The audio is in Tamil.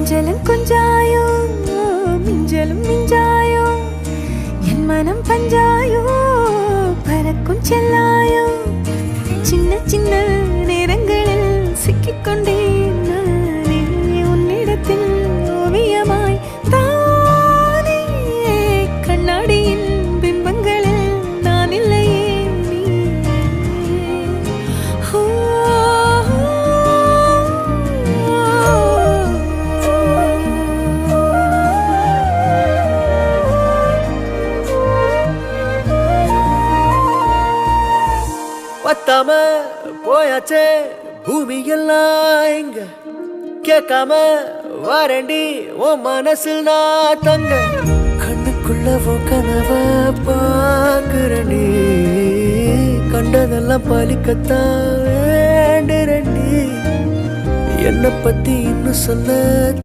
கொஞ்சலும் கொஞ்சாயோ மிஞ்சலும் மிஞ்சாயோ என் மனம் பஞ்சாயோ பறக்கும் செல்லாயோ சின்ன சின்ன நேரங்களில் சிக்கிக்கொண்டேன் நானே உன்னிடத்தில் ஓவியமாய் தானே கண்ணாடியின் பிம்பங்களில் நான் இல்லையே நீ பத்தாம போயாச்சே பூமி எல்லாம் இங்க கேட்காம வாரண்டி உன் மனசில் நான் தங்க கண்ணுக்குள்ள உன் கனவ பாக்குறண்டி கண்டதெல்லாம் பலிக்கத்தான் வேண்டுறண்டி என்னை பத்தி இன்னும் சொல்ல